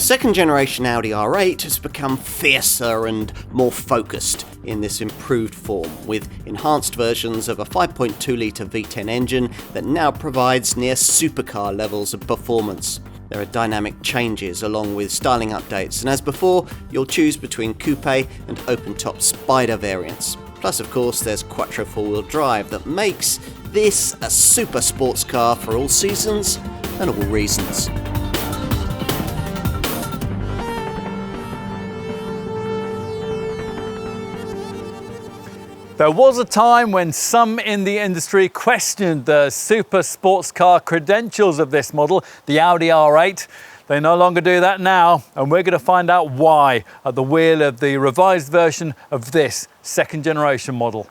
second generation Audi R8 has become fiercer and more focused in this improved form, with enhanced versions of a 5.2-litre V10 engine that now provides near supercar levels of performance. There are dynamic changes along with styling updates, and as before, you'll choose between coupe and open-top Spider variants. Plus, of course, there's quattro four-wheel drive that makes this a super sports car for all seasons and all reasons. There was a time when some in the industry questioned the super sports car credentials of this model, the Audi R8. They no longer do that now, and we're going to find out why at the wheel of the revised version of this second generation model.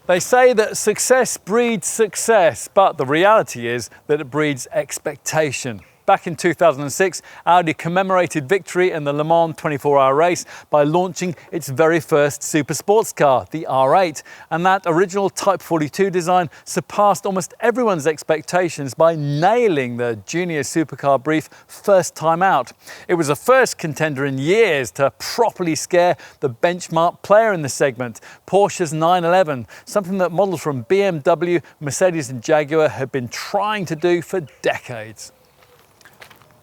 They say that success breeds success, but the reality is that it breeds expectation. Back in 2006, Audi commemorated victory in the Le Mans 24-hour race by launching its very first super sports car, the R8. And that original Type 42 design surpassed almost everyone's expectations by nailing the junior supercar brief first time out. It was the first contender in years to properly scare the benchmark player in the segment, Porsche's 911, something that models from BMW, Mercedes and Jaguar had been trying to do for decades.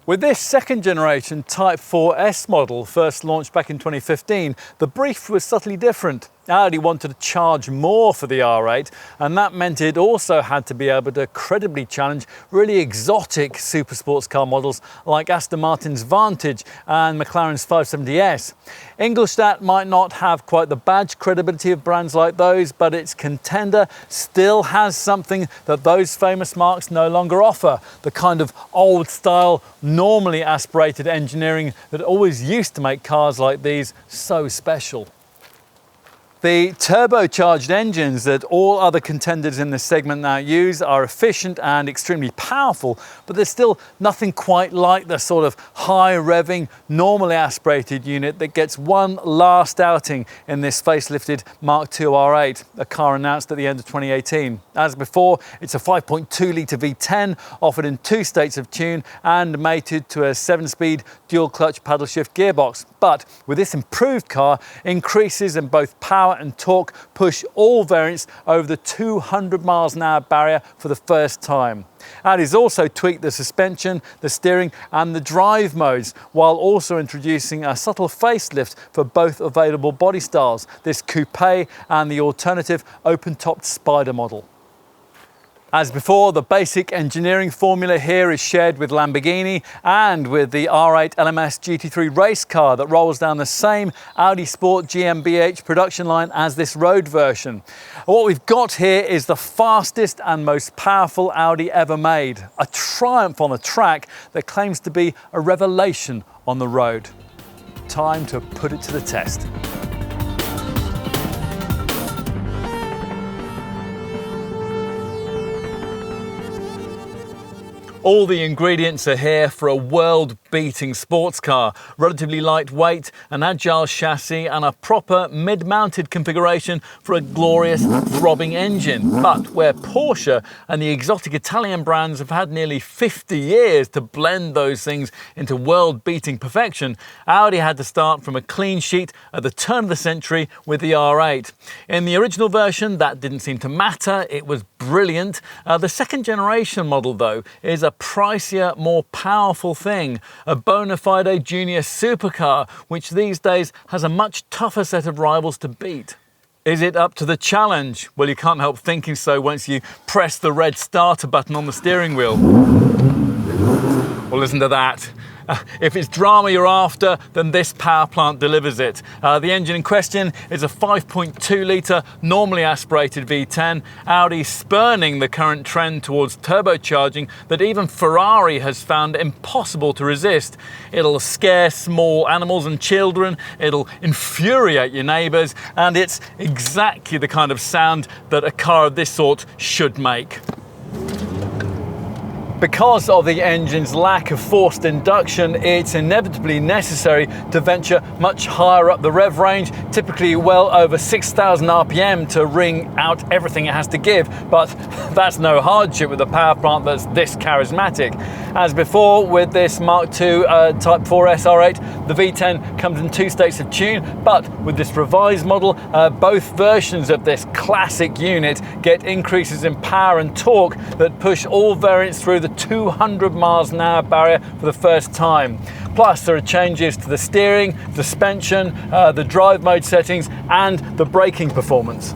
With this second generation Type 4S model, first launched back in 2015, the brief was subtly different. Audi wanted to charge more for the R8, and that meant it also had to be able to credibly challenge really exotic super sports car models like Aston Martin's Vantage and McLaren's 570S. Ingolstadt might not have quite the badge credibility of brands like those, but its contender still has something that those famous marques no longer offer, the kind of old-style, normally aspirated engineering that always used to make cars like these so special. The turbocharged engines that all other contenders in this segment now use are efficient and extremely powerful, but there's still nothing quite like the sort of high-revving, normally aspirated unit that gets one last outing in this facelifted Mark II R8, a car announced at the end of 2018. As before, it's a 5.2-litre V10 offered in 2 states of tune and mated to a 7-speed dual-clutch paddle-shift gearbox. But with this improved car, increases in both power and torque push all variants over the 200 miles an hour barrier for the first time. Audi's also tweaked the suspension, the steering and the drive modes, while also introducing a subtle facelift for both available body styles, this coupe and the alternative open-topped Spider model. As before, the basic engineering formula here is shared with Lamborghini and with the R8 LMS GT3 race car that rolls down the same Audi Sport GmbH production line as this road version. What we've got here is the fastest and most powerful Audi ever made, a triumph on the track that claims to be a revelation on the road. Time to put it to the test. All the ingredients are here for a world-beating sports car. Relatively lightweight, an agile chassis and a proper mid-mounted configuration for a glorious throbbing engine. But where Porsche and the exotic Italian brands have had nearly 50 years to blend those things into world-beating perfection, Audi had to start from a clean sheet at the turn of the century with the R8. In the original version, that didn't seem to matter. It was brilliant. The second generation model, though, is a pricier, more powerful thing, a bona fide junior supercar, which these days has a much tougher set of rivals to beat. Is it up to the challenge? Well, you can't help thinking so once you press the red starter button on the steering wheel. Well, listen to that. If it's drama you're after, then this power plant delivers it. The engine in question is a 5.2-litre, normally aspirated V10, Audi spurning the current trend towards turbocharging that even Ferrari has found impossible to resist. It'll scare small animals and children, it'll infuriate your neighbours, and it's exactly the kind of sound that a car of this sort should make. Because of the engine's lack of forced induction, it's inevitably necessary to venture much higher up the rev range, typically well over 6,000 RPM to wring out everything it has to give, but that's no hardship with a power plant that's this charismatic. As before with this Mark II Type 4S R8, the V10 comes in 2 states of tune, but with this revised model, both versions of this classic unit get increases in power and torque that push all variants through the 200 miles an hour barrier for the first time. Plus, there are changes to the steering, suspension, the drive mode settings, and the braking performance.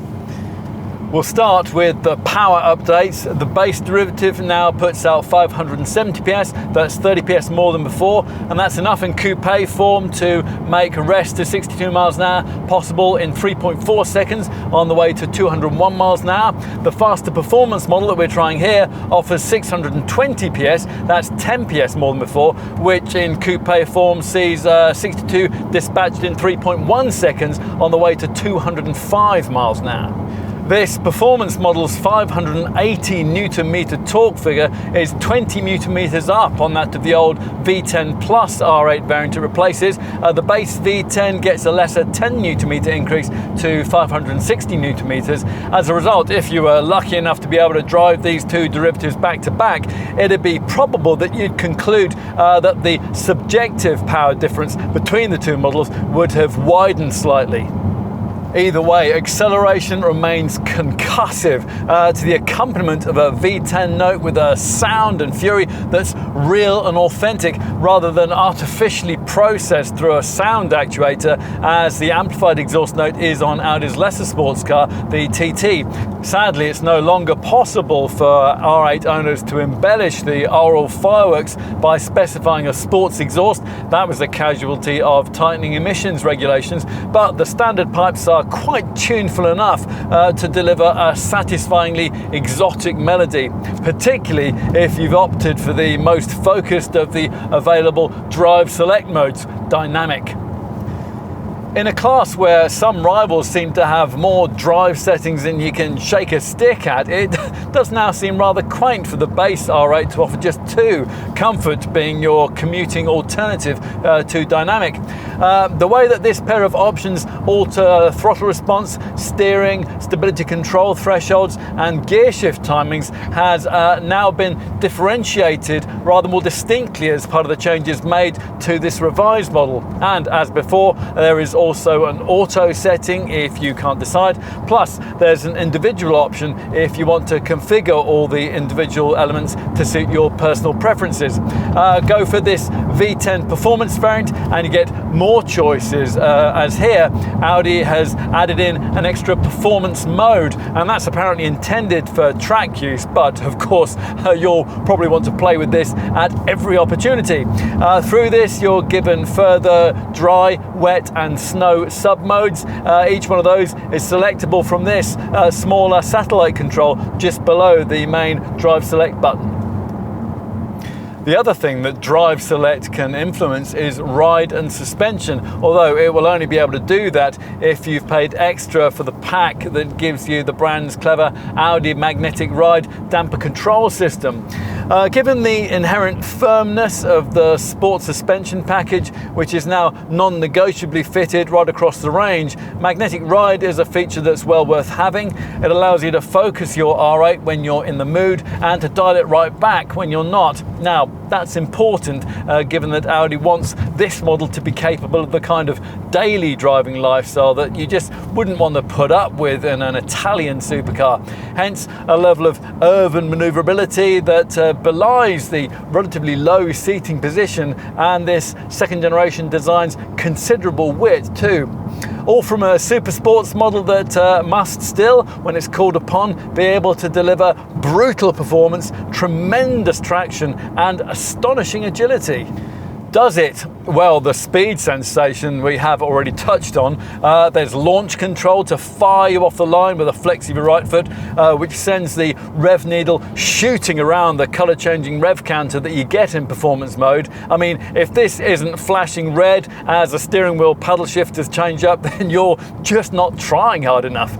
We'll start with the power updates. The base derivative now puts out 570 PS, that's 30 PS more than before, and that's enough in coupe form to make a rest to 62 miles an hour possible in 3.4 seconds on the way to 201 miles an hour. The faster performance model that we're trying here offers 620 PS, that's 10 PS more than before, which in coupe form sees 62 dispatched in 3.1 seconds on the way to 205 miles an hour. This performance model's 580 Nm torque figure is 20 Nm up on that of the old V10 Plus R8 variant it replaces. The base V10 gets a lesser 10 Nm increase to 560 Nm. As a result, if you were lucky enough to be able to drive these two derivatives back to back, it'd be probable that you'd conclude that the subjective power difference between the two models would have widened slightly. Either way, acceleration remains concussive to the accompaniment of a V10 note with a sound and fury that's real and authentic rather than artificially processed through a sound actuator as the amplified exhaust note is on Audi's lesser sports car, the TT. Sadly, it's no longer possible for R8 owners to embellish the oral fireworks by specifying a sports exhaust. That was a casualty of tightening emissions regulations, but the standard pipes are quite tuneful enough to deliver a satisfyingly exotic melody, particularly if you've opted for the most focused of the available drive select modes, dynamic. In a class where some rivals seem to have more drive settings than you can shake a stick at, it does now seem rather quaint for the base R8 to offer just 2, comfort being your commuting alternative to dynamic. The way that this pair of options alter throttle response, steering, stability control thresholds, and gear shift timings has now been differentiated rather more distinctly as part of the changes made to this revised model. And as before, there is also an auto setting if you can't decide, plus there's an individual option if you want to configure all the individual elements to suit your personal preferences. Go for this V10 performance variant and you get more choices, as here Audi has added in an extra performance mode, and that's apparently intended for track use, but of course you'll probably want to play with this at every opportunity. Through this you're given further dry, wet and snow sub modes. Each one of those is selectable from this smaller satellite control just below the main drive select button. The other thing that Drive Select can influence is ride and suspension, although it will only be able to do that if you've paid extra for the pack that gives you the brand's clever Audi magnetic ride damper control system. Given the inherent firmness of the sport suspension package, which is now non-negotiably fitted right across the range, magnetic ride is a feature that's well worth having. It allows you to focus your R8 when you're in the mood and to dial it right back when you're not. Now, that's important given that Audi wants this model to be capable of the kind of daily driving lifestyle that you just wouldn't want to put up with in an Italian supercar. Hence, a level of urban maneuverability that belies the relatively low seating position, and this second generation design's considerable width too. All from a super sports model that must still, when it's called upon, be able to deliver brutal performance, tremendous traction and astonishing agility. Does it? Well, the speed sensation we have already touched on. There's launch control to fire you off the line with a flex of your right foot, which sends the rev needle shooting around the color changing rev counter that you get in performance mode. I mean, if this isn't flashing red as the steering wheel paddle shifters change up, then you're just not trying hard enough.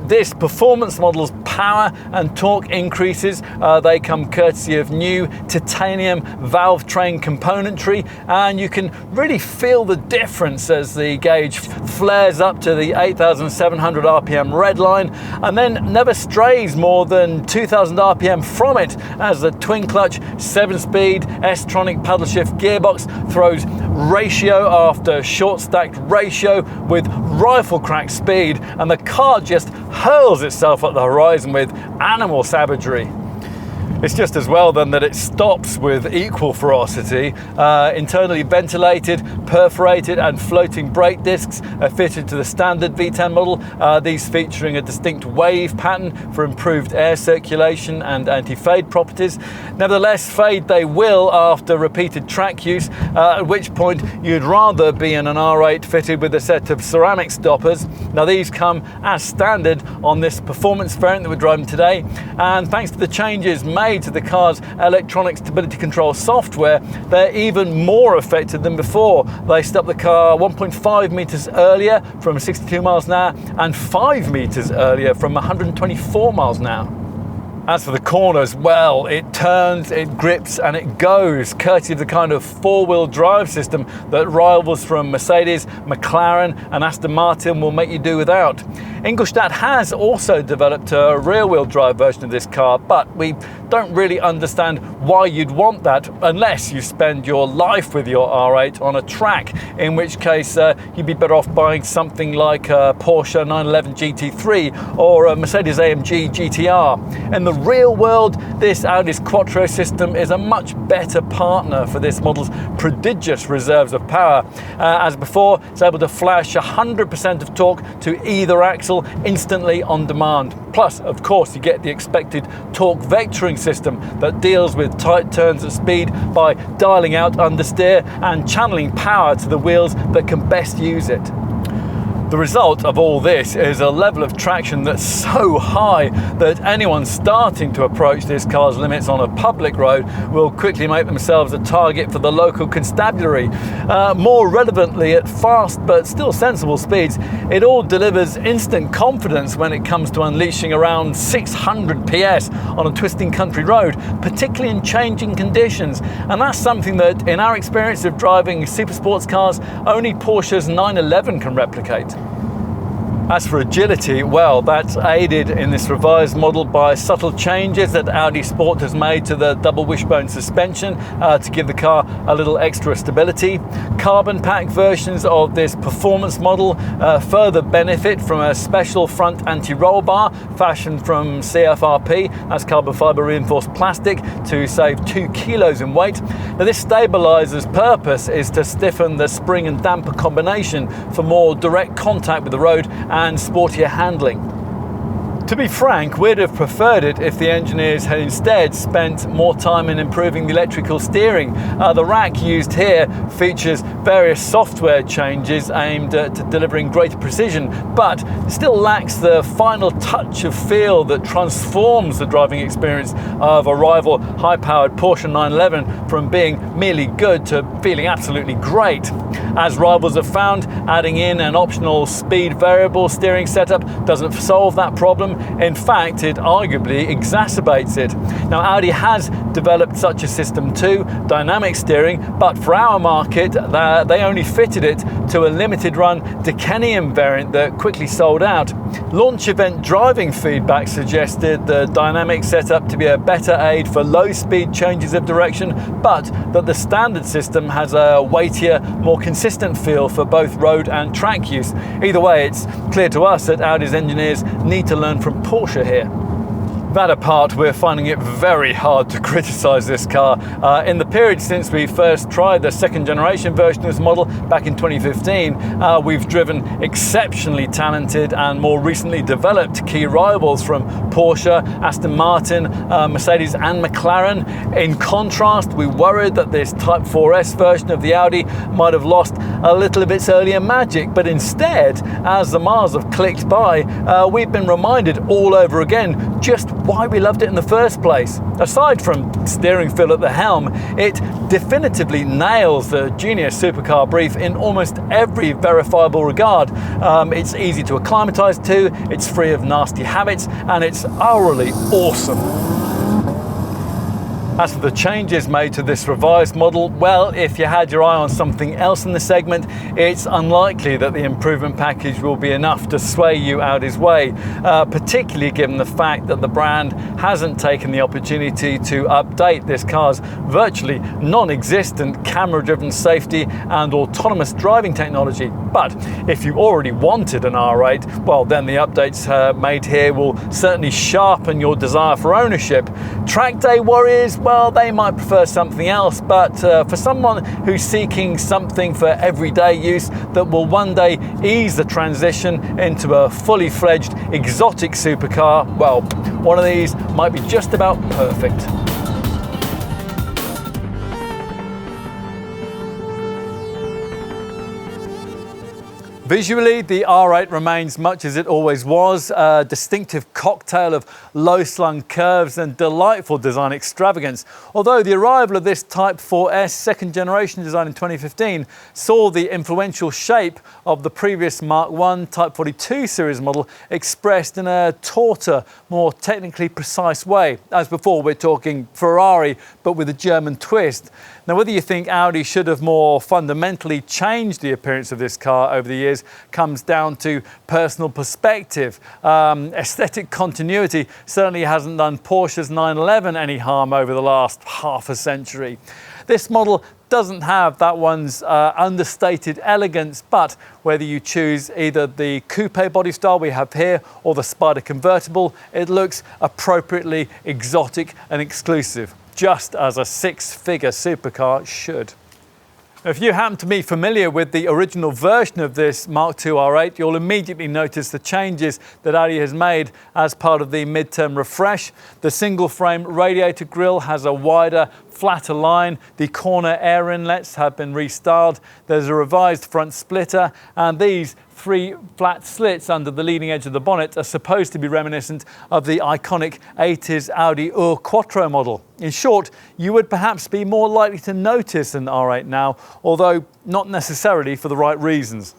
This performance model's power and torque increases. They come courtesy of new titanium valve train componentry, and you can really feel the difference as the gauge flares up to the 8,700 RPM red line and then never strays more than 2,000 RPM from it as the twin clutch 7-speed S-tronic paddle shift gearbox throws ratio after short stacked ratio with rifle crack speed, and the car just hurls itself at the horizon with animal savagery. It's just as well then that it stops with equal ferocity. Internally ventilated, perforated and floating brake discs are fitted to the standard V10 model, these featuring a distinct wave pattern for improved air circulation and anti-fade properties. Nevertheless, fade they will after repeated track use, at which point you'd rather be in an R8 fitted with a set of ceramic stoppers. Now these come as standard on this performance variant that we're driving today, and thanks to the changes made to the car's electronic stability control software, they're even more effective than before. They stop the car 1.5 meters earlier from 62 miles an hour and 5 meters earlier from 124 miles an hour. As for the corners, well, it turns, it grips and it goes, courtesy of the kind of four-wheel drive system that rivals from Mercedes, McLaren and Aston Martin will make you do without. Ingolstadt has also developed a rear-wheel drive version of this car, but we don't really understand why you'd want that unless you spend your life with your R8 on a track, in which case you'd be better off buying something like a Porsche 911 GT3 or a Mercedes AMG GTR. In the real world, this Audi's Quattro system is a much better partner for this model's prodigious reserves of power. As before, it's able to flash 100% of torque to either axle instantly on demand. Plus, of course, you get the expected torque vectoring system that deals with tight turns at speed by dialing out understeer and channeling power to the wheels that can best use it. The result of all this is a level of traction that's so high that anyone starting to approach this car's limits on a public road will quickly make themselves a target for the local constabulary. More relevantly, at fast but still sensible speeds, it all delivers instant confidence when it comes to unleashing around 600 PS on a twisting country road, particularly in changing conditions. And that's something that, in our experience of driving super sports cars, only Porsche's 911 can replicate. As for agility, well, that's aided in this revised model by subtle changes that Audi Sport has made to the double wishbone suspension to give the car a little extra stability. Carbon pack versions of this performance model further benefit from a special front anti-roll bar fashioned from CFRP, that's carbon fiber reinforced plastic, to save 2 kilos in weight. Now this stabilizer's purpose is to stiffen the spring and damper combination for more direct contact with the road and sportier handling. To be frank, we'd have preferred it if the engineers had instead spent more time in improving the electrical steering. The rack used here features various software changes aimed at delivering greater precision, but still lacks the final touch of feel that transforms the driving experience of a rival high-powered Porsche 911 from being merely good to feeling absolutely great. As rivals have found, adding in an optional speed variable steering setup doesn't solve that problem. In fact, it arguably exacerbates it. Now, Audi has developed such a system too, dynamic steering, but for our market, they only fitted it to a limited run Decenium variant that quickly sold out. Launch event driving feedback suggested the dynamic setup to be a better aid for low speed changes of direction, but that the standard system has a weightier, more consistent feel for both road and track use. Either way, it's clear to us that Audi's engineers need to learn from Porsche here. That apart, we're finding it very hard to criticise this car. In the period since we first tried the second generation version of this model back in 2015, we've driven exceptionally talented and more recently developed key rivals from Porsche, Aston Martin, Mercedes and McLaren. In contrast, we worried that this Type 4S version of the Audi might have lost a little of its earlier magic, but instead, as the miles have clicked by, we've been reminded all over again just why we loved it in the first place. Aside from steering feel at the helm, it definitively nails the junior supercar brief in almost every verifiable regard. It's easy to acclimatise to, it's free of nasty habits, and it's thoroughly awesome. As for the changes made to this revised model, well, if you had your eye on something else in the segment, it's unlikely that the improvement package will be enough to sway you Audi's way, particularly given the fact that the brand hasn't taken the opportunity to update this car's virtually non-existent camera-driven safety and autonomous driving technology. But if you already wanted an R8, well, then the updates made here will certainly sharpen your desire for ownership. Track day warriors, well, they might prefer something else, but for someone who's seeking something for everyday use that will one day ease the transition into a fully fledged exotic supercar, well, one of these might be just about perfect. Visually, the R8 remains much as it always was, a distinctive cocktail of low-slung curves and delightful design extravagance. Although the arrival of this Type 4S second generation design in 2015 saw the influential shape of the previous Mark I Type 42 series model expressed in a tauter, more technically precise way. As before, we're talking Ferrari, but with a German twist. Now, whether you think Audi should have more fundamentally changed the appearance of this car over the years comes down to personal perspective. Aesthetic continuity certainly hasn't done Porsche's 911 any harm over the last half a century. This model doesn't have that one's understated elegance, but whether you choose either the coupe body style we have here or the Spider convertible, it looks appropriately exotic and exclusive, just as a six-figure supercar should. If you happen to be familiar with the original version of this Mark II R8, you'll immediately notice the changes that Audi has made as part of the midterm refresh. The single frame radiator grille has a wider, flatter line. The corner air inlets have been restyled. There's a revised front splitter, and these three flat slits under the leading edge of the bonnet are supposed to be reminiscent of the iconic 80s Audi R8 model. In short, you would perhaps be more likely to notice an R8 now, although not necessarily for the right reasons.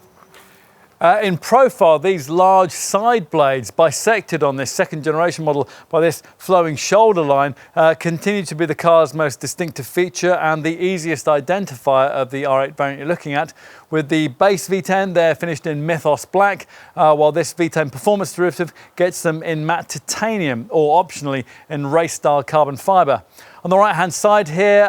In profile, these large side blades, bisected on this second generation model by this flowing shoulder line, continue to be the car's most distinctive feature and the easiest identifier of the R8 variant you're looking at. With the base V10, they're finished in Mythos black, while this V10 performance derivative gets them in matte titanium, or optionally in race-style carbon fibre. On the right-hand side here,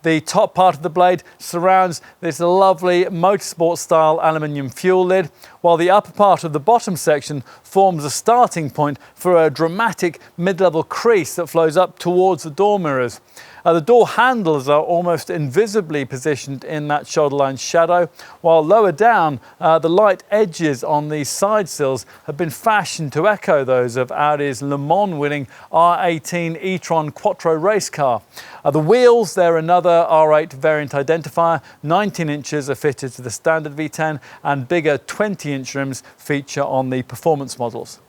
the top part of the blade surrounds this lovely motorsport-style aluminium fuel lid, while the upper part of the bottom section forms a starting point for a dramatic mid-level crease that flows up towards the door mirrors. The door handles are almost invisibly positioned in that shoulder line shadow, while lower down, the light edges on these side sills have been fashioned to echo those of Audi's Le Mans winning R18 e-tron Quattro race car. The wheels, they're another R8 variant identifier. 19 inches are fitted to the standard V10, and bigger 20-inch rims feature on the performance models.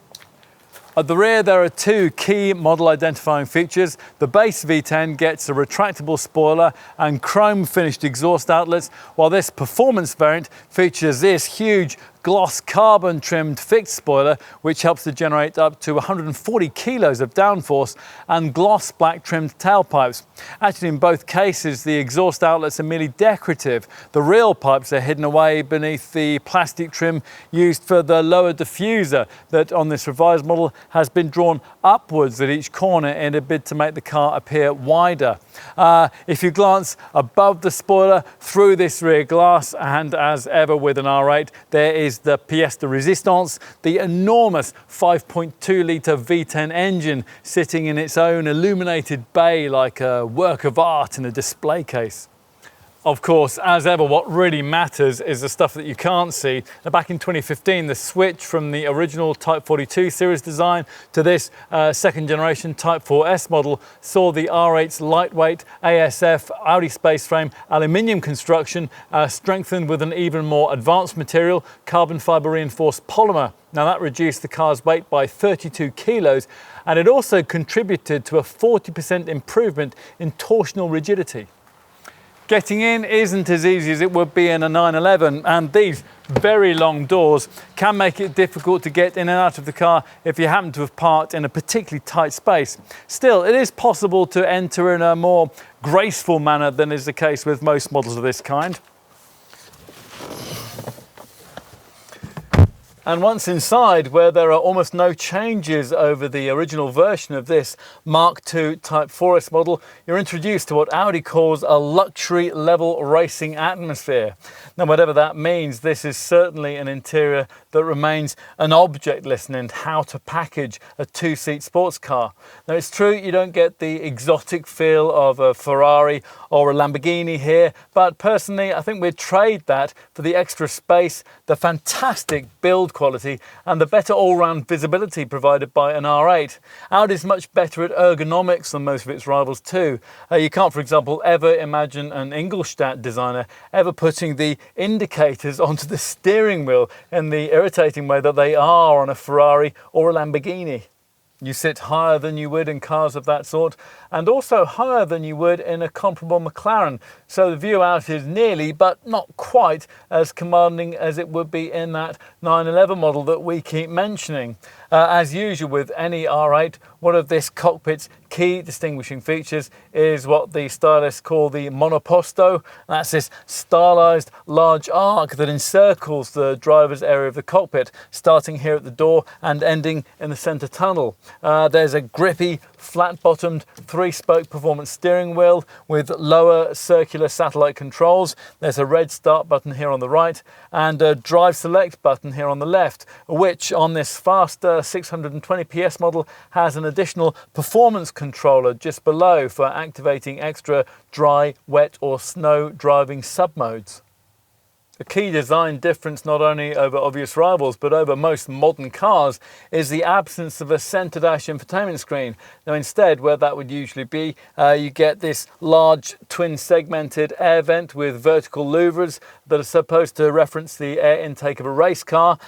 At the rear, there are two key model identifying features. The base V10 gets a retractable spoiler and chrome finished exhaust outlets, while this performance variant features this huge gloss carbon trimmed fixed spoiler, which helps to generate up to 140 kilos of downforce, and gloss black trimmed tailpipes. Actually, in both cases, the exhaust outlets are merely decorative. The real pipes are hidden away beneath the plastic trim used for the lower diffuser that on this revised model has been drawn upwards at each corner in a bid to make the car appear wider. If you glance above the spoiler through this rear glass, and as ever with an R8, there is the pièce de résistance, the enormous 5.2 litre V10 engine sitting in its own illuminated bay like a work of art in a display case. Of course, as ever, what really matters is the stuff that you can't see. Now, back in 2015, the switch from the original Type 42 series design to this second generation Type 4S model saw the R8's lightweight ASF Audi space frame aluminium construction strengthened with an even more advanced material, carbon fiber reinforced polymer. Now, that reduced the car's weight by 32 kilos, and it also contributed to a 40% improvement in torsional rigidity. Getting in isn't as easy as it would be in a 911, and these very long doors can make it difficult to get in and out of the car if you happen to have parked in a particularly tight space. Still, it is possible to enter in a more graceful manner than is the case with most models of this kind. And once inside, where there are almost no changes over the original version of this Mark II Type 4S model, you're introduced to what Audi calls a luxury level racing atmosphere. Now, whatever that means, this is certainly an interior that remains an object lesson in how to package a two-seat sports car. Now, it's true you don't get the exotic feel of a Ferrari or a Lamborghini here, but personally, I think we'd trade that for the extra space, the fantastic build quality, and the better all-round visibility provided by an R8. Audi's much better at ergonomics than most of its rivals too. You can't, for example, ever imagine an Ingolstadt designer ever putting the indicators onto the steering wheel in the irritating way that they are on a Ferrari or a Lamborghini. You sit higher than you would in cars of that sort, and also higher than you would in a comparable McLaren. So the view out is nearly, but not quite, as commanding as it would be in that 911 model that we keep mentioning. As usual with any R8, one of this cockpit's key distinguishing features is what the stylists call the monoposto. That's this stylized large arc that encircles the driver's area of the cockpit, starting here at the door and ending in the center tunnel. There's a grippy, flat-bottomed, three-spoke performance steering wheel with lower circular satellite controls. There's a red start button here on the right and a drive select button here on the left, which on this faster 620 PS model has an additional performance controller just below for activating extra dry, wet or snow driving submodes. A key design difference not only over obvious rivals but over most modern cars is the absence of a centre dash infotainment screen. Now instead, where that would usually be, you get this large twin segmented air vent with vertical louvers that are supposed to reference the air intake of a race car.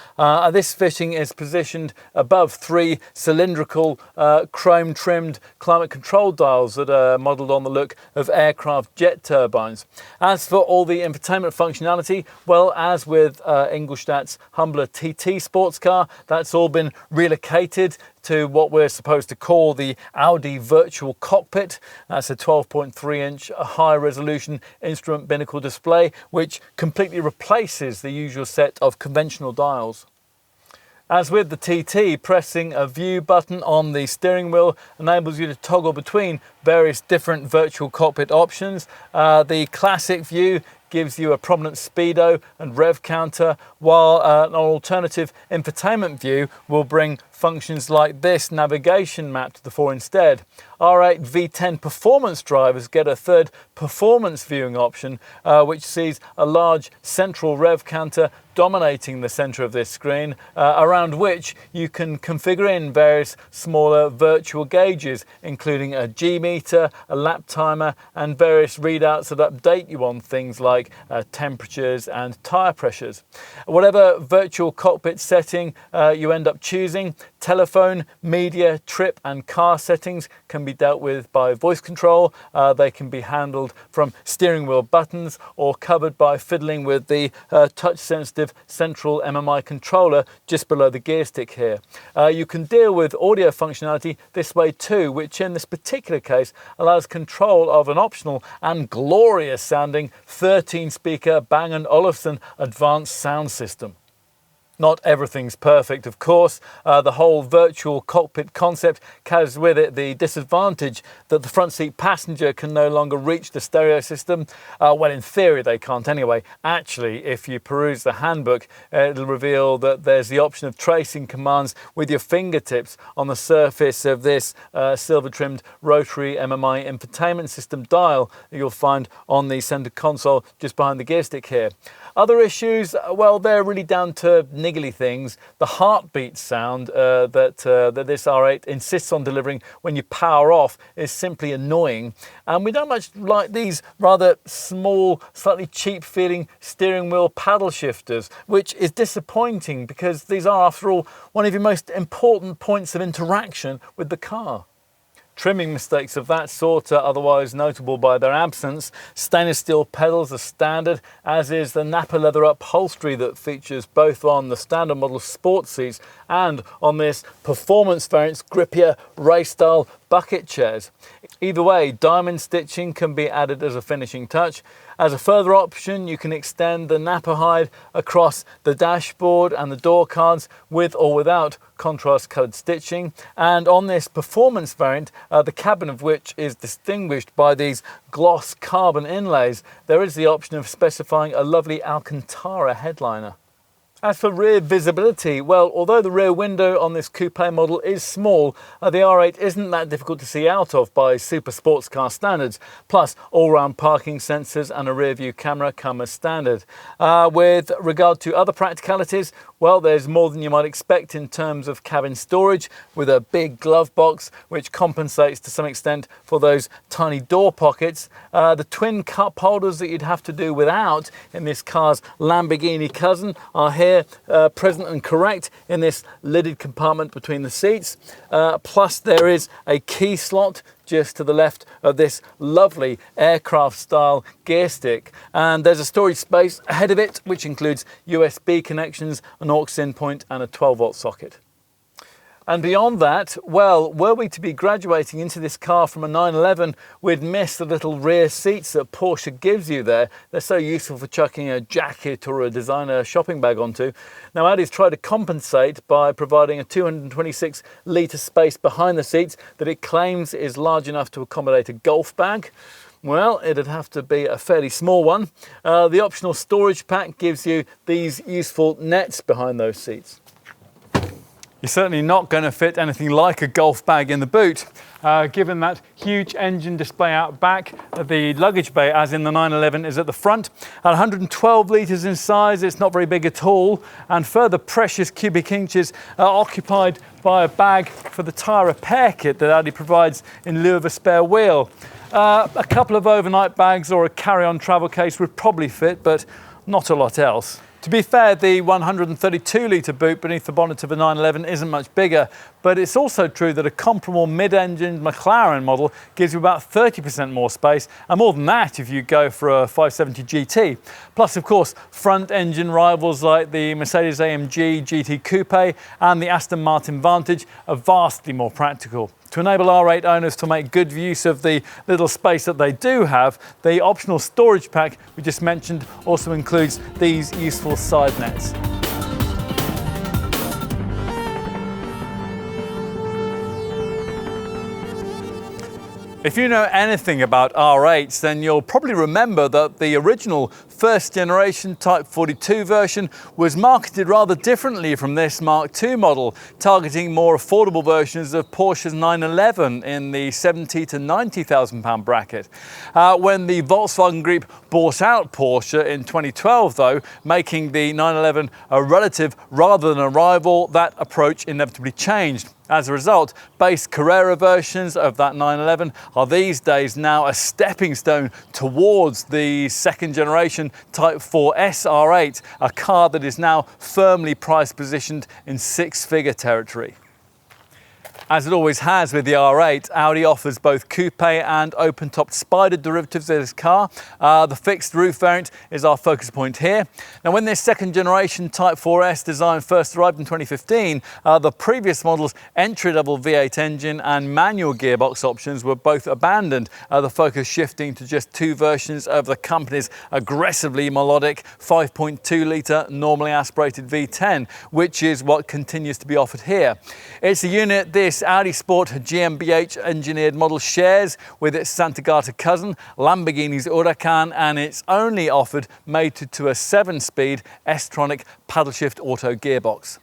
This fitting is positioned above three cylindrical chrome trimmed climate control dials that are modelled on the look of aircraft jet turbines. As for all the infotainment functionality, well, as with Ingolstadt's humbler TT sports car, that's all been relocated to what we're supposed to call the Audi Virtual Cockpit. That's a 12.3-inch high-resolution instrument binnacle display, which completely replaces the usual set of conventional dials. As with the TT, pressing a view button on the steering wheel enables you to toggle between various different virtual cockpit options. The classic view gives you a prominent speedo and rev counter, while an alternative infotainment view will bring functions like this navigation map to the fore instead. R8 V10 performance drivers get a third performance viewing option, which sees a large central rev counter dominating the center of this screen, around which you can configure in various smaller virtual gauges, including a G meter, a lap timer, and various readouts that update you on things like temperatures and tire pressures. Whatever virtual cockpit setting you end up choosing, telephone, media, trip and car settings can be dealt with by voice control. They can be handled from steering wheel buttons or covered by fiddling with the touch sensitive central MMI controller just below the gear stick here. You can deal with audio functionality this way too, which in this particular case allows control of an optional and glorious sounding 13 speaker Bang & Olufsen advanced sound system. Not everything's perfect, of course. The whole virtual cockpit concept carries with it the disadvantage that the front seat passenger can no longer reach the stereo system. Well, in theory they can't anyway. Actually, if you peruse the handbook, it'll reveal that there's the option of tracing commands with your fingertips on the surface of this silver-trimmed rotary MMI infotainment system dial that you'll find on the center console just behind the gear stick here. Other issues, well, they're really down to niggly things. The heartbeat sound that this R8 insists on delivering when you power off is simply annoying. And we don't much like these rather small, slightly cheap feeling steering wheel paddle shifters, which is disappointing because these are, after all, one of your most important points of interaction with the car. Trimming mistakes of that sort are otherwise notable by their absence. Stainless steel pedals are standard, as is the Napa leather upholstery that features both on the standard model sport seats and on this performance variant's grippier race style bucket chairs. Either way, diamond stitching can be added as a finishing touch. As a further option, you can extend the Napa hide across the dashboard and the door cards with or without contrast coloured stitching. And on this performance variant, the cabin of which is distinguished by these gloss carbon inlays, there is the option of specifying a lovely Alcantara headliner. As for rear visibility, well, although the rear window on this coupe model is small, the R8 isn't that difficult to see out of by super sports car standards. Plus, all-round parking sensors and a rear view camera come as standard. With regard to other practicalities, well, there's more than you might expect in terms of cabin storage, with a big glove box which compensates to some extent for those tiny door pockets. The twin cup holders that you'd have to do without in this car's Lamborghini cousin are here present and correct in this lidded compartment between the seats. Plus there is a key slot just to the left of this lovely aircraft style gear stick, and there's a storage space ahead of it which includes USB connections, an aux in point and a 12-volt socket. And beyond that, well, were we to be graduating into this car from a 911, we'd miss the little rear seats that Porsche gives you there. They're so useful for chucking a jacket or a designer shopping bag onto. Now, Audi's tried to compensate by providing a 226-litre space behind the seats that it claims is large enough to accommodate a golf bag. Well, it'd have to be a fairly small one. The optional storage pack gives you these useful nets behind those seats. You're certainly not going to fit anything like a golf bag in the boot. Given that huge engine display out back, the luggage bay, as in the 911, is at the front. At 112 litres in size, it's not very big at all, and further precious cubic inches are occupied by a bag for the tyre repair kit that Audi provides in lieu of a spare wheel. A couple of overnight bags or a carry-on travel case would probably fit, but not a lot else. To be fair, the 132-litre boot beneath the bonnet of a 911 isn't much bigger, but it's also true that a comparable mid-engined McLaren model gives you about 30% more space, and more than that if you go for a 570 GT. Plus, of course, front-engine rivals like the Mercedes-AMG GT Coupe and the Aston Martin Vantage are vastly more practical. To enable R8 owners to make good use of the little space that they do have, the optional storage pack we just mentioned also includes these useful side nets. If you know anything about R8s, then you'll probably remember that the original first generation Type 42 version was marketed rather differently from this Mark II model, targeting more affordable versions of Porsche's 911 in the £70,000 to £90,000 bracket. When the Volkswagen Group bought out Porsche in 2012 though, making the 911 a relative rather than a rival, that approach inevitably changed. As a result, base Carrera versions of that 911 are these days now a stepping stone towards the second generation Type 4S R8, a car that is now firmly price positioned in six-figure territory. As it always has with the R8, Audi offers both coupe and open-topped Spider derivatives of this car. The fixed roof variant is our focus point here. Now, when this second generation Type 4S design first arrived in 2015, the previous model's entry-level V8 engine and manual gearbox options were both abandoned, the focus shifting to just two versions of the company's aggressively melodic 5.2-litre normally aspirated V10, which is what continues to be offered here. It's a unit this Audi Sport GmbH engineered model shares with its Santa Gata cousin, Lamborghini's Huracan, and it's only offered mated to a 7-speed S-tronic paddle shift auto gearbox.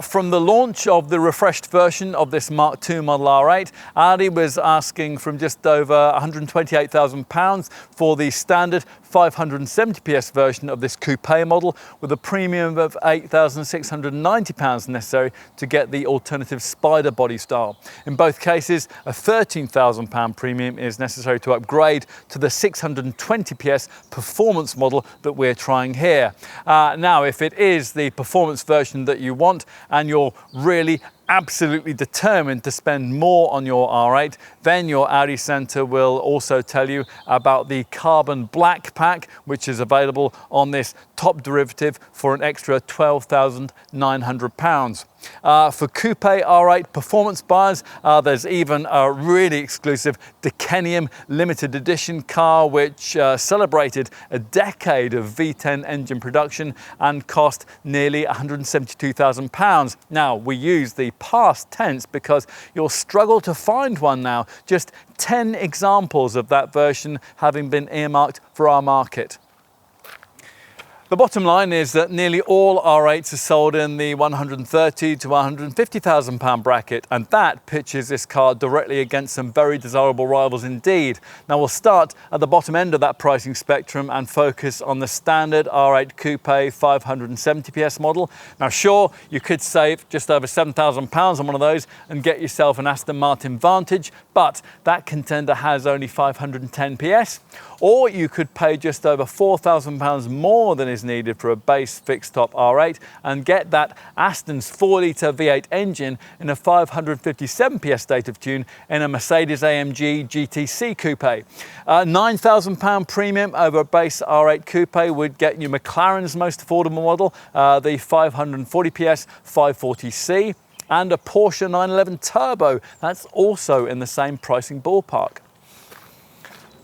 From the launch of the refreshed version of this Mark II model R8, Audi was asking from just over £128,000 for the standard 570 PS version of this coupe model, with a premium of £8,690 necessary to get the alternative Spider body style. In both cases, a £13,000 premium is necessary to upgrade to the 620 PS performance model that we're trying here. Now, if it is the performance version that you want and you're really absolutely determined to spend more on your R8, then your Audi Centre will also tell you about the carbon black pack, which is available on this top derivative for an extra £12,900. For coupe R8 performance buyers, there's even a really exclusive Decenium limited edition car which celebrated a decade of V10 engine production and cost nearly £172,000. Now, we use the past tense because you'll struggle to find one now, just 10 examples of that version having been earmarked for our market. The bottom line is that nearly all R8s are sold in the £130,000 to £150,000 bracket, and that pitches this car directly against some very desirable rivals indeed. Now, we'll start at the bottom end of that pricing spectrum and focus on the standard R8 Coupe 570 PS model. Now, sure, you could save just over £7,000 on one of those and get yourself an Aston Martin Vantage, but that contender has only 510 PS. Or you could pay just over £4,000 more than is needed for a base fixed-top R8 and get that Aston's 4-litre V8 engine in a 557 PS state of tune in a Mercedes-AMG GTC Coupe. £9,000 premium over a base R8 Coupe would get you McLaren's most affordable model, the 540 PS 540C, and a Porsche 911 Turbo. That's also in the same pricing ballpark.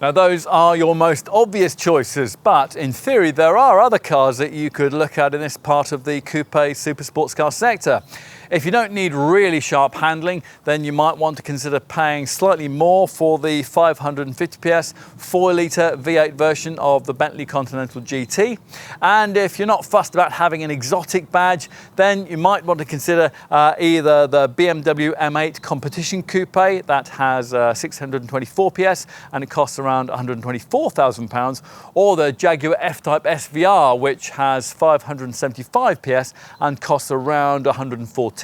Now, those are your most obvious choices, but in theory there are other cars that you could look at in this part of the coupe super sports car sector. If you don't need really sharp handling, then you might want to consider paying slightly more for the 550 PS 4-litre V8 version of the Bentley Continental GT. And if you're not fussed about having an exotic badge, then you might want to consider either the BMW M8 Competition Coupe that has 624 PS and it costs around £124,000, or the Jaguar F-Type SVR, which has 575 PS and costs around £114,000.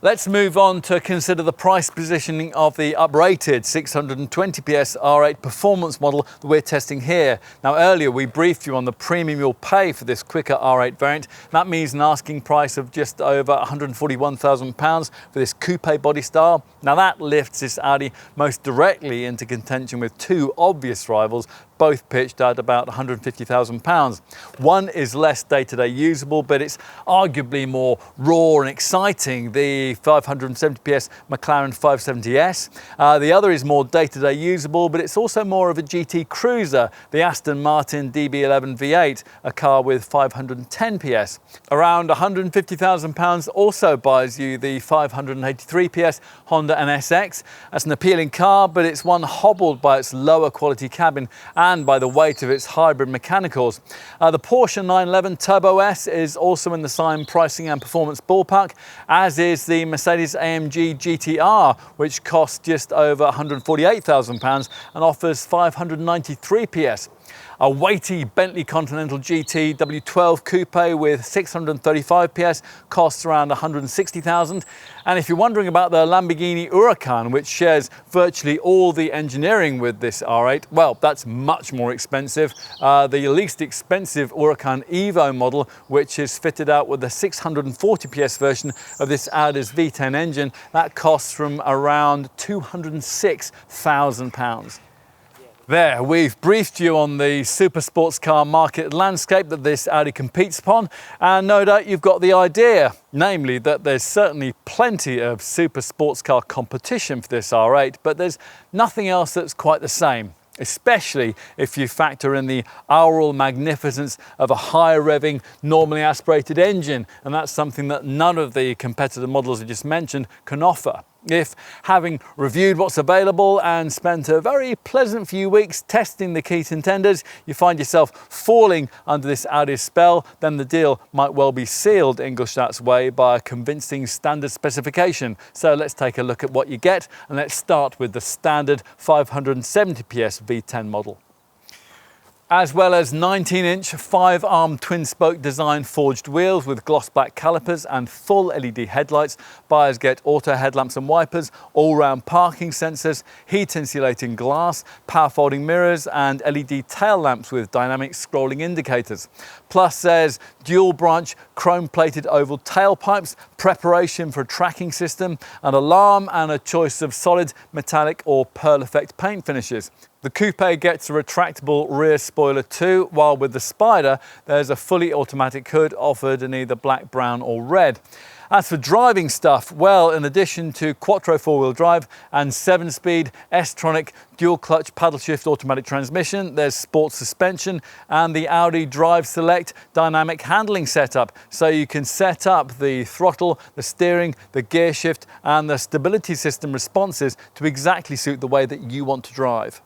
Let's move on to consider the price positioning of the uprated 620 PS R8 performance model that we're testing here. Now, earlier we briefed you on the premium you'll pay for this quicker R8 variant. That means an asking price of just over £141,000 for this coupe body style. Now, that lifts this Audi most directly into contention with two obvious rivals, both pitched at about £150,000. One is less day-to-day usable, but it's arguably more raw and exciting, the 570 PS McLaren 570S. The other is more day-to-day usable, but it's also more of a GT cruiser, the Aston Martin DB11 V8, a car with 510 PS. Around £150,000 also buys you the 583 PS Honda NSX. That's an appealing car, but it's one hobbled by its lower quality cabin and by the weight of its hybrid mechanicals. The Porsche 911 Turbo S is also in the same pricing and performance ballpark, as is the Mercedes-AMG GTR, which costs just over £148,000 and offers 593 PS. A weighty Bentley Continental GT W12 Coupe with 635 PS costs around 160,000. And if you're wondering about the Lamborghini Huracan, which shares virtually all the engineering with this R8, well, that's much more expensive. The least expensive Huracan Evo model, which is fitted out with the 640 PS version of this Audi's V10 engine, that costs from around £206,000. There, we've briefed you on the super sports car market landscape that this Audi competes upon, and no doubt you've got the idea, namely that there's certainly plenty of super sports car competition for this R8, but there's nothing else that's quite the same, especially if you factor in the aural magnificence of a higher revving, normally aspirated engine, and that's something that none of the competitor models I just mentioned can offer. If, having reviewed what's available and spent a very pleasant few weeks testing the key contenders, you find yourself falling under this Audi spell, then the deal might well be sealed Ingolstadt's way by a convincing standard specification. So let's take a look at what you get, and let's start with the standard 570 PS V10 model. As well as 19-inch 5-arm twin-spoke design forged wheels with gloss black calipers and full LED headlights, buyers get auto headlamps and wipers, all-round parking sensors, heat-insulating glass, power-folding mirrors and LED tail lamps with dynamic scrolling indicators. Plus there's dual-branch chrome-plated oval tailpipes, preparation for a tracking system, an alarm and a choice of solid, metallic or pearl effect paint finishes. The Coupe gets a retractable rear spoiler too, while with the Spider there's a fully automatic hood offered in either black, brown or red. As for driving stuff, well, in addition to Quattro four-wheel drive and 7-speed S-tronic dual-clutch paddle-shift automatic transmission, there's sports suspension and the Audi Drive Select dynamic handling setup, so you can set up the throttle, the steering, the gear shift and the stability system responses to exactly suit the way that you want to drive.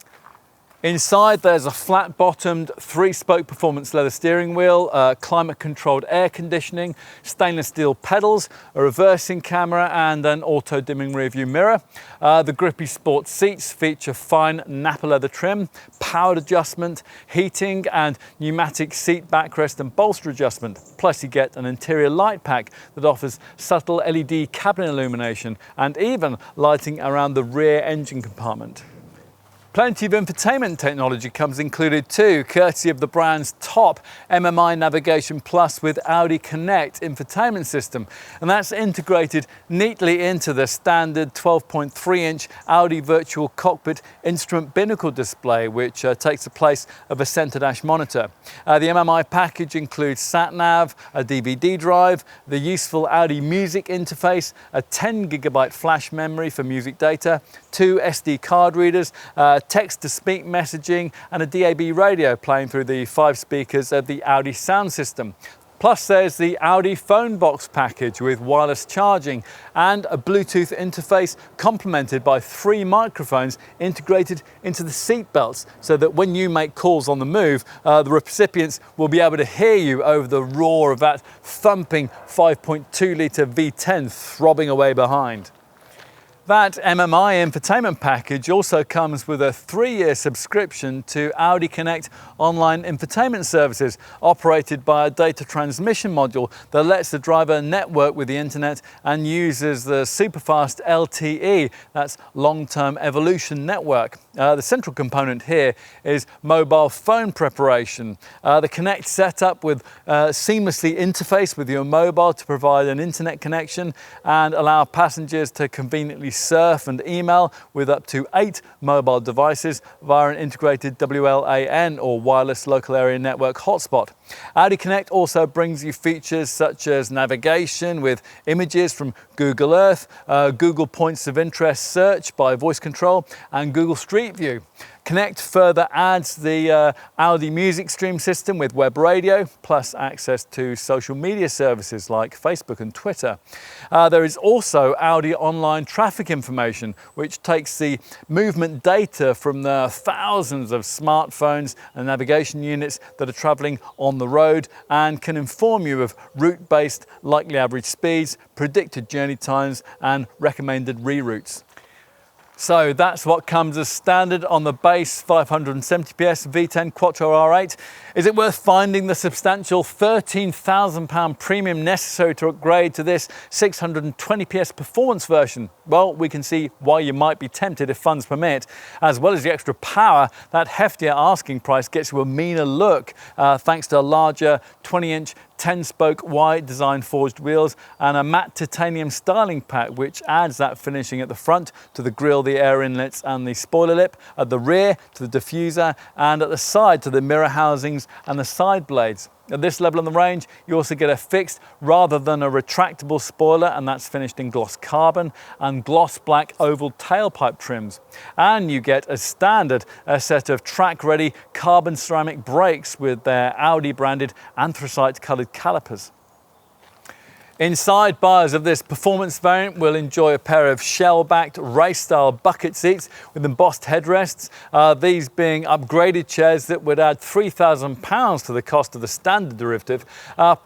Inside there's a flat-bottomed 3-spoke performance leather steering wheel, climate-controlled air conditioning, stainless steel pedals, a reversing camera and an auto-dimming rearview mirror. The grippy sports seats feature fine Napa leather trim, powered adjustment, heating and pneumatic seat backrest and bolster adjustment. Plus you get an interior light pack that offers subtle LED cabin illumination and even lighting around the rear engine compartment. Plenty of infotainment technology comes included too, courtesy of the brand's top MMI Navigation Plus with Audi Connect infotainment system. And that's integrated neatly into the standard 12.3-inch Audi Virtual Cockpit instrument binnacle display, which takes the place of a center dash monitor. The MMI package includes sat-nav, a DVD drive, the useful Audi Music interface, a 10GB flash memory for music data, 2 SD card readers, text-to-speak messaging and a DAB radio playing through the 5 speakers of the Audi sound system. Plus there's the Audi phone box package with wireless charging and a Bluetooth interface complemented by 3 microphones integrated into the seat belts, so that when you make calls on the move, the recipients will be able to hear you over the roar of that thumping 5.2-litre V10 throbbing away behind. That MMI infotainment package also comes with a 3-year subscription to Audi Connect online infotainment services operated by a data transmission module that lets the driver network with the internet and uses the superfast LTE, that's long-term evolution network. The central component here is mobile phone preparation. The Connect setup with seamlessly interface with your mobile to provide an internet connection and allow passengers to conveniently surf and email with up to 8 mobile devices via an integrated WLAN or wireless local area network hotspot. Audi Connect also brings you features such as navigation with images from Google Earth, Google Points of Interest search by voice control and Google Street View. Connect further adds the Audi Music Stream system with web radio, plus access to social media services like Facebook and Twitter. There is also Audi online traffic information, which takes the movement data from the thousands of smartphones and navigation units that are traveling on the road and can inform you of route-based likely average speeds, predicted journey times and recommended reroutes. So that's what comes as standard on the base 570 PS V10 Quattro R8. Is it worth finding the substantial £13,000 premium necessary to upgrade to this 620 PS performance version? Well, we can see why you might be tempted if funds permit. As well as the extra power, that heftier asking price gets you a meaner look thanks to a larger 20-inch 10-spoke wide design forged wheels and a matte titanium styling pack, which adds that finishing at the front to the grille, the air inlets and the spoiler lip, at the rear to the diffuser, and at the side to the mirror housings and the side blades. At this level on the range, you also get a fixed rather than a retractable spoiler, and that's finished in gloss carbon and gloss black oval tailpipe trims. And you get as standard a set of track-ready carbon ceramic brakes with their Audi branded anthracite coloured calipers. Inside, buyers of this performance variant will enjoy a pair of shell-backed race-style bucket seats with embossed headrests, these being upgraded chairs that would add £3,000 to the cost of the standard derivative.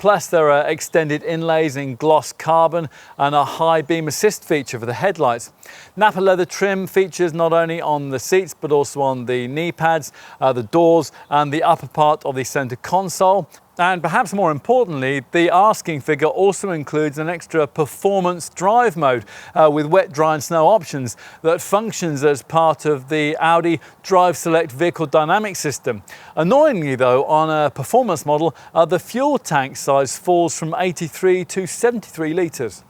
Plus there are extended inlays in gloss carbon and a high beam assist feature for the headlights. Nappa leather trim features not only on the seats but also on the knee pads, the doors and the upper part of the centre console. And perhaps more importantly, the asking figure also includes an extra performance drive mode with wet, dry and snow options that functions as part of the Audi Drive Select vehicle dynamic system. Annoyingly though, on a performance model, the fuel tank size falls from 83 to 73 litres.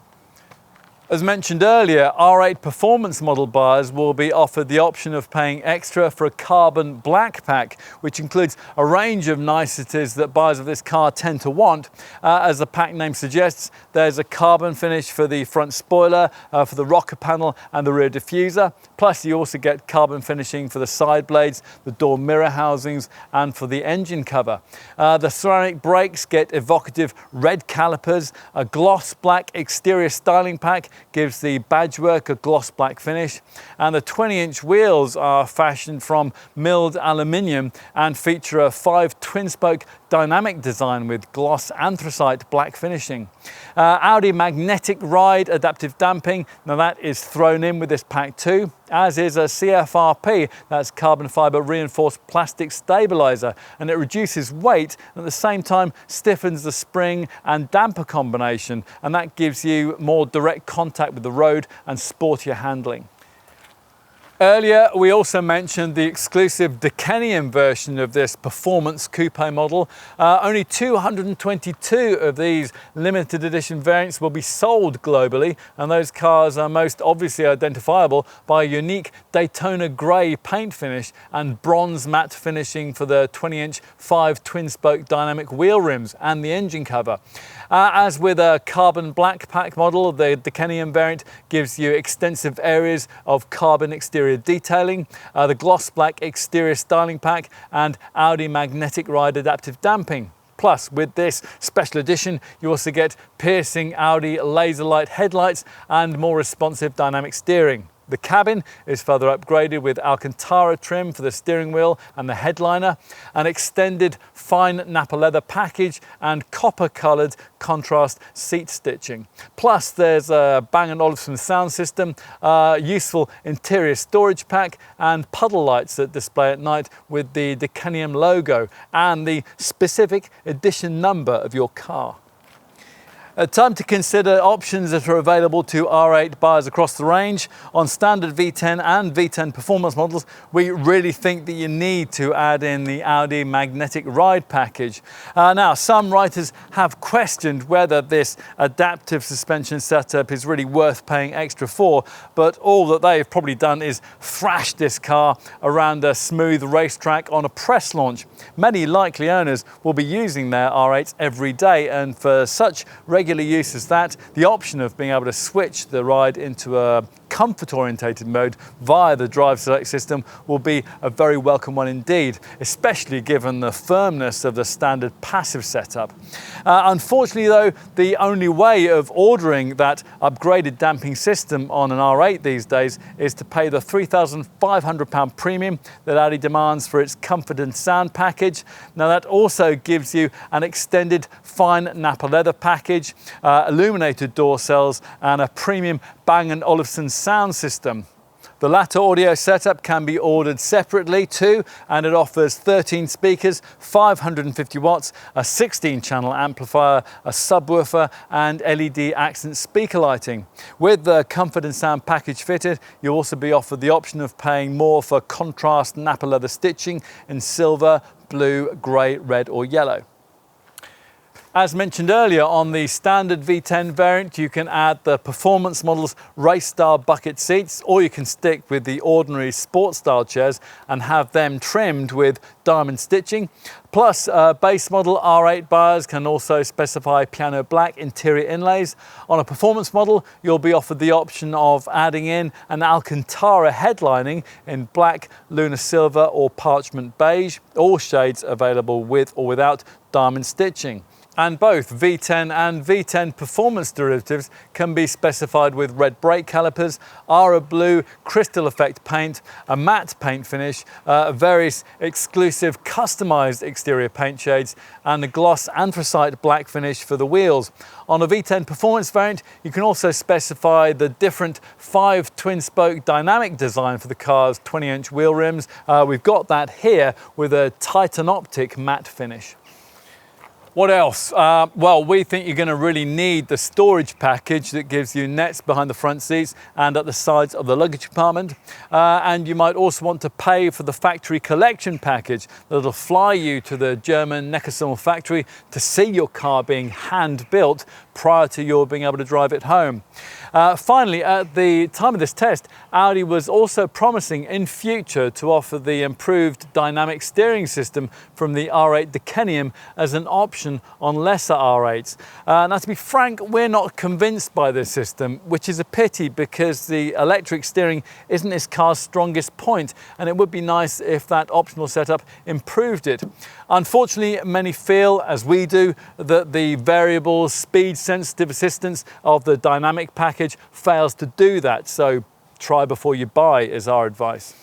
As mentioned earlier, R8 performance model buyers will be offered the option of paying extra for a carbon black pack, which includes a range of niceties that buyers of this car tend to want. As the pack name suggests, there's a carbon finish for the front spoiler, for the rocker panel and the rear diffuser. Plus you also get carbon finishing for the side blades, the door mirror housings and for the engine cover. The ceramic brakes get evocative red calipers, a gloss black exterior styling pack gives the badgework a gloss black finish, and the 20-inch wheels are fashioned from milled aluminium and feature a 5 twin-spoke dynamic design with gloss anthracite black finishing. Audi magnetic ride adaptive damping, now that is thrown in with this pack too, as is a CFRP, that's carbon fibre reinforced plastic stabiliser, and it reduces weight and at the same time stiffens the spring and damper combination, and that gives you more direct contact with the road and sportier handling. Earlier, we also mentioned the exclusive Decenium version of this performance coupe model. Only 222 of these limited edition variants will be sold globally, and those cars are most obviously identifiable by a unique Daytona grey paint finish and bronze matte finishing for the 20-inch 5 twin-spoke dynamic wheel rims and the engine cover. As with a carbon black pack model, the Decenium variant gives you extensive areas of carbon exterior detailing, the gloss black exterior styling pack and Audi magnetic ride adaptive damping. Plus, with this special edition, you also get piercing Audi laser light headlights and more responsive dynamic steering. The cabin is further upgraded with Alcantara trim for the steering wheel and the headliner, an extended fine Nappa leather package and copper coloured contrast seat stitching. Plus there's a Bang & Olufsen sound system, useful interior storage pack and puddle lights that display at night with the Decenium logo and the specific edition number of your car. Time to consider options that are available to R8 buyers across the range. On standard V10 and V10 performance models, we really think that you need to add in the Audi magnetic ride package. Now, some writers have questioned whether this adaptive suspension setup is really worth paying extra for, but all that they've probably done is thrash this car around a smooth racetrack on a press launch. Many likely owners will be using their R8s every day, and for such regular use as that, the option of being able to switch the ride into a comfort orientated mode via the Drive Select system will be a very welcome one indeed, especially given the firmness of the standard passive setup. Unfortunately though, the only way of ordering that upgraded damping system on an R8 these days is to pay the £3,500 premium that Audi demands for its comfort and sound package. Now that also gives you an extended fine Nappa leather package, illuminated door cells and a premium Bang & Olufsen sound system. The latter audio setup can be ordered separately too, and it offers 13 speakers, 550 watts, a 16-channel amplifier, a subwoofer, and LED accent speaker lighting. With the comfort and sound package fitted, you'll also be offered the option of paying more for contrast Napa leather stitching in silver, blue, grey, red or yellow. As mentioned earlier, on the standard V10 variant, you can add the performance model's race-style bucket seats, or you can stick with the ordinary sport-style chairs and have them trimmed with diamond stitching. Plus, base model R8 buyers can also specify piano black interior inlays. On a performance model, you'll be offered the option of adding in an Alcantara headlining in black, lunar silver or parchment beige, all shades available with or without diamond stitching. And both V10 and V10 performance derivatives can be specified with red brake calipers, Ara blue crystal effect paint, a matte paint finish, various exclusive customized exterior paint shades, and a gloss anthracite black finish for the wheels. On a V10 performance variant, you can also specify the different 5 twin-spoke dynamic design for the car's 20-inch wheel rims. We've got that here with a Titan Optic matte finish. What else? Well, we think you're going to really need the storage package that gives you nets behind the front seats and at the sides of the luggage compartment. And you might also want to pay for the factory collection package that'll fly you to the German Neckarsulm factory to see your car being hand-built prior to your being able to drive it home. Finally, at the time of this test, Audi was also promising in future to offer the improved dynamic steering system from the R8 Decenium as an option on lesser R8s. Now, to be frank, we're not convinced by this system, which is a pity because the electric steering isn't this car's strongest point, and it would be nice if that optional setup improved it. Unfortunately, many feel, as we do, that the variable speed-sensitive assistance of the dynamic package fails to do that, so try before you buy is our advice.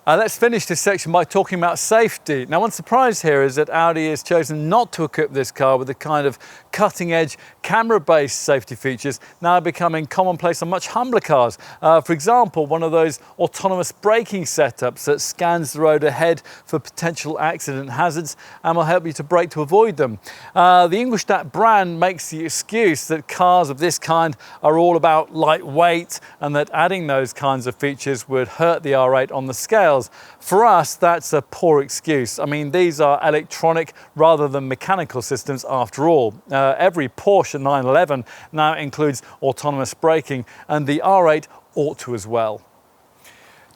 Let's finish this section by talking about safety. Now, one surprise here is that Audi has chosen not to equip this car with the kind of cutting-edge camera-based safety features now becoming commonplace on much humbler cars. For example, one of those autonomous braking setups that scans the road ahead for potential accident hazards and will help you to brake to avoid them. The Ingolstadt brand makes the excuse that cars of this kind are all about lightweight and that adding those kinds of features would hurt the R8 on the scale. For us, that's a poor excuse. I mean, these are electronic rather than mechanical systems after all. Every Porsche 911 now includes autonomous braking, and the R8 ought to as well.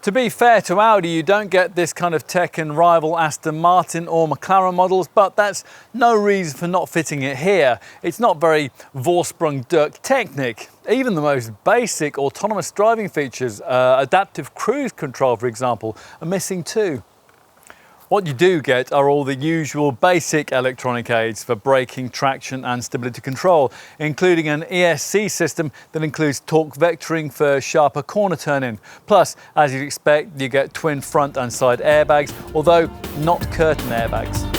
To be fair to Audi, you don't get this kind of tech in rival Aston Martin or McLaren models, but that's no reason for not fitting it here. It's not very Vorsprung durch Technik. Even the most basic autonomous driving features, adaptive cruise control, for example, are missing too. What you do get are all the usual basic electronic aids for braking, traction and stability control, including an ESC system that includes torque vectoring for sharper corner turning. Plus, as you'd expect, you get twin front and side airbags, although not curtain airbags.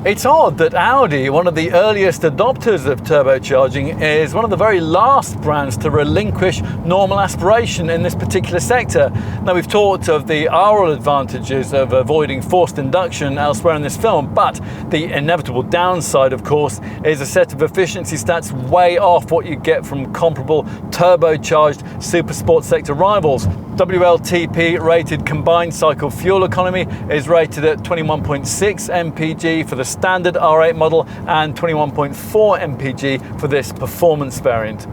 It's odd that Audi, one of the earliest adopters of turbocharging, is one of the very last brands to relinquish normal aspiration in this particular sector. Now, we've talked of the aural advantages of avoiding forced induction elsewhere in this film, but the inevitable downside, of course, is a set of efficiency stats way off what you get from comparable turbocharged super sport sector rivals. WLTP rated combined cycle fuel economy is rated at 21.6 mpg for the standard R8 model and 21.4 mpg for this performance variant.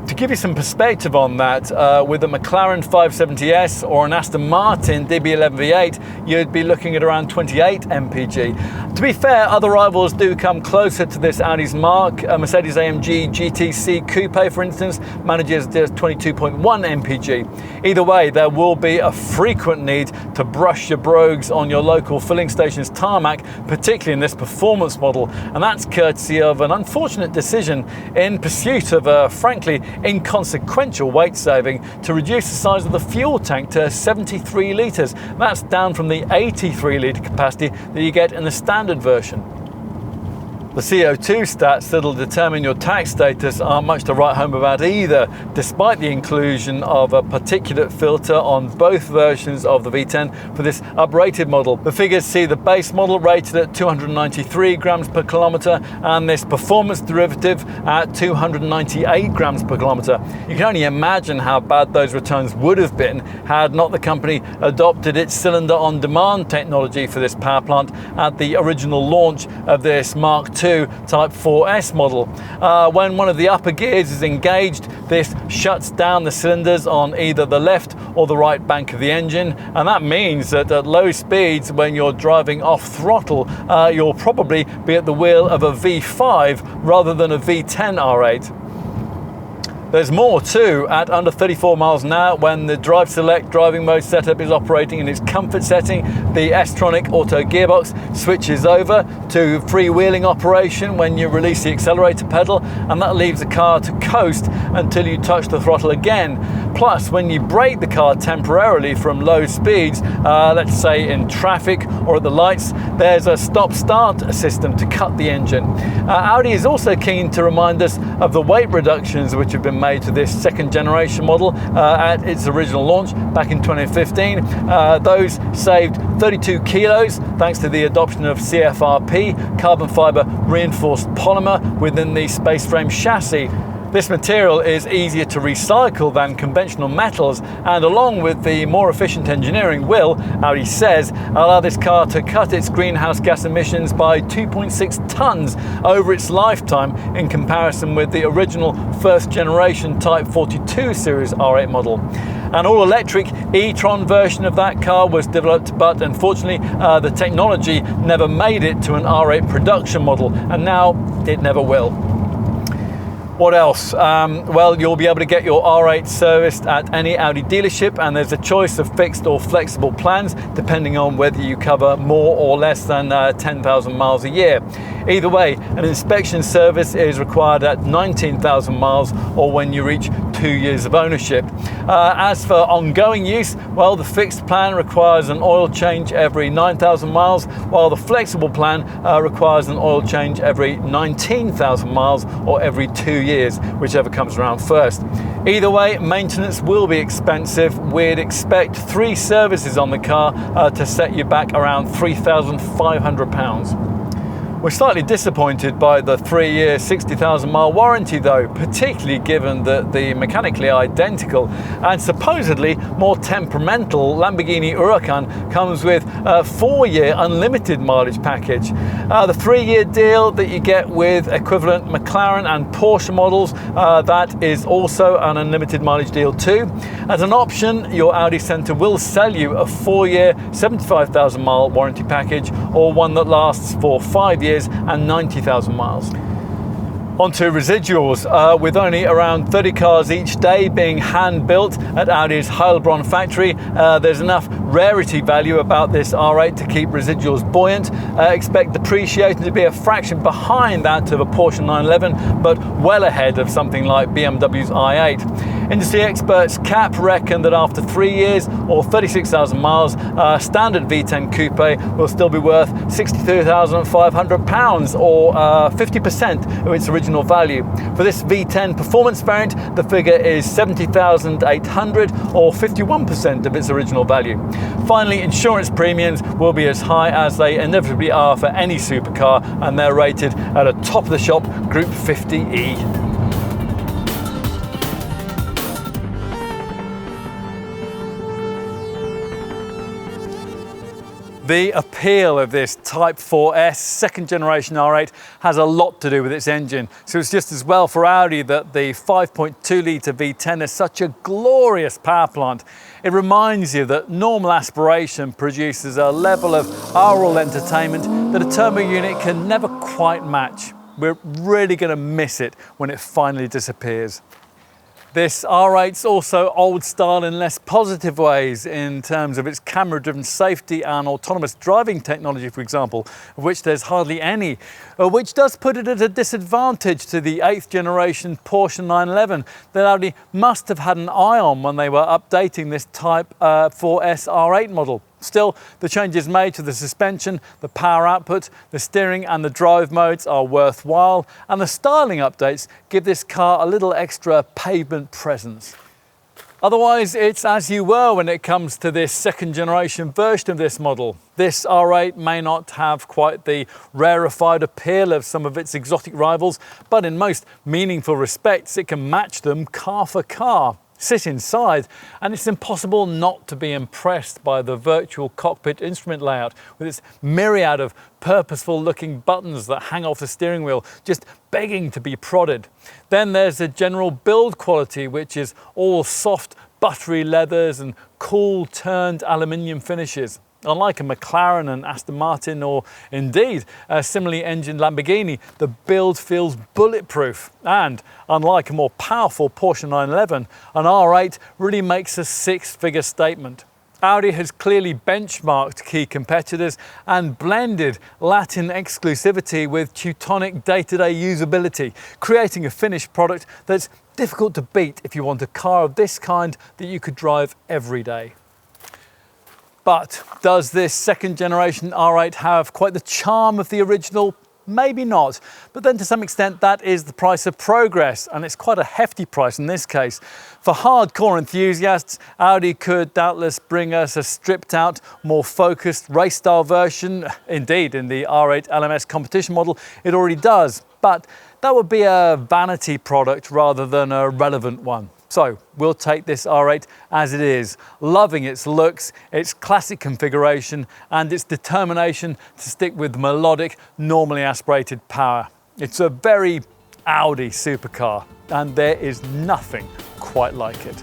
To give you some perspective on that, with a McLaren 570S or an Aston Martin DB11 V8, you'd be looking at around 28 mpg. To be fair, other rivals do come closer to this Audi's mark. A Mercedes-AMG GTC Coupe, for instance, manages just 22.1 mpg. Either way, there will be a frequent need to brush your brogues on your local filling station's tarmac, particularly in this performance model, and that's courtesy of an unfortunate decision in pursuit of a, frankly, inconsequential weight saving to reduce the size of the fuel tank to 73 litres. That's down from the 83 litre capacity that you get in the standard version. The CO2 stats that'll determine your tax status aren't much to write home about either, despite the inclusion of a particulate filter on both versions of the V10 for this uprated model. The figures see the base model rated at 293 grams per kilometre and this performance derivative at 298 grams per kilometre. You can only imagine how bad those returns would have been had not the company adopted its cylinder-on-demand technology for this power plant at the original launch of this Mark II Type 4S model. When one of the upper gears is engaged, this shuts down the cylinders on either the left or the right bank of the engine, and that means that at low speeds, when you're driving off throttle, you'll probably be at the wheel of a V5 rather than a V10 R8. There's more too. At under 34 miles an hour, when the Drive Select driving mode setup is operating in its comfort setting, the S-tronic auto gearbox switches over to freewheeling operation when you release the accelerator pedal, and that leaves the car to coast until you touch the throttle again. Plus, when you brake the car temporarily from low speeds, let's say in traffic or at the lights, there's a stop-start system to cut the engine. Audi is also keen to remind us of the weight reductions which have been made to this second generation model at its original launch back in 2015. Those saved 32 kilos thanks to the adoption of CFRP, carbon fiber reinforced polymer, within the space frame chassis. This material is easier to recycle than conventional metals, and along with the more efficient engineering will, Audi says, allow this car to cut its greenhouse gas emissions by 2.6 tonnes over its lifetime in comparison with the original first generation Type 42 Series R8 model. An all-electric e-tron version of that car was developed, but unfortunately the technology never made it to an R8 production model, and now it never will. What else? Well, you'll be able to get your R8 serviced at any Audi dealership, and there's a choice of fixed or flexible plans depending on whether you cover more or less than 10,000 miles a year. Either way, an inspection service is required at 19,000 miles or when you reach 2 years of ownership. As for ongoing use, well, the fixed plan requires an oil change every 9,000 miles, while the flexible plan requires an oil change every 19,000 miles or every 2 years, whichever comes around first. Either way, maintenance will be expensive. We'd expect 3 services on the car to set you back around £3,500. We're slightly disappointed by the 3-year 60,000 mile warranty though, particularly given that the mechanically identical and supposedly more temperamental Lamborghini Huracan comes with a 4-year unlimited mileage package. The 3-year deal that you get with equivalent McLaren and Porsche models, that is also an unlimited mileage deal too. As an option, your Audi Centre will sell you a 4-year 75,000 mile warranty package, or one that lasts for 5 years and 90,000 miles. Onto residuals. With only around 30 cars each day being hand-built at Audi's Heilbronn factory, there's enough rarity value about this R8 to keep residuals buoyant. Expect depreciation to be a fraction behind that of a Porsche 911, but well ahead of something like BMW's i8. Industry experts CAP reckon that after 3 years or 36,000 miles, standard V10 Coupe will still be worth £63,500, or 50% of its original value. For this V10 performance variant, the figure is £70,800, or 51% of its original value. Finally, insurance premiums will be as high as they inevitably are for any supercar, and they're rated at a top-of-the-shop Group 50E. The appeal of this Type 4S second generation R8 has a lot to do with its engine, so it's just as well for Audi that the 5.2 litre V10 is such a glorious power plant. It reminds you that normal aspiration produces a level of aural entertainment that a turbo unit can never quite match. We're really going to miss it when it finally disappears. This R8's also old style in less positive ways, in terms of its camera-driven safety and autonomous driving technology, for example, of which there's hardly any, which does put it at a disadvantage to the 8th generation Porsche 911 that Audi must have had an eye on when they were updating this Type 4S R8 model. Still, the changes made to the suspension, the power output, the steering and the drive modes are worthwhile, and the styling updates give this car a little extra pavement presence. Otherwise, it's as you were when it comes to this second generation version of this model. This R8 may not have quite the rarefied appeal of some of its exotic rivals, but in most meaningful respects, it can match them car for car. Sit inside and it's impossible not to be impressed by the virtual cockpit instrument layout with its myriad of purposeful looking buttons that hang off the steering wheel, just begging to be prodded. Then there's the general build quality, which is all soft buttery leathers and cool turned aluminium finishes. Unlike a McLaren and Aston Martin, or indeed a similarly engined Lamborghini, the build feels bulletproof. And unlike a more powerful Porsche 911, an R8 really makes a six-figure statement. Audi has clearly benchmarked key competitors and blended Latin exclusivity with Teutonic day-to-day usability, creating a finished product that's difficult to beat if you want a car of this kind that you could drive every day. But does this second generation R8 have quite the charm of the original? Maybe not, but then to some extent that is the price of progress, and it's quite a hefty price in this case. For hardcore enthusiasts, Audi could doubtless bring us a stripped out, more focused race style version. Indeed, in the R8 LMS competition model it already does, but that would be a vanity product rather than a relevant one. So we'll take this R8 as it is, loving its looks, its classic configuration, and its determination to stick with melodic, normally aspirated power. It's a very Audi supercar, and there is nothing quite like it.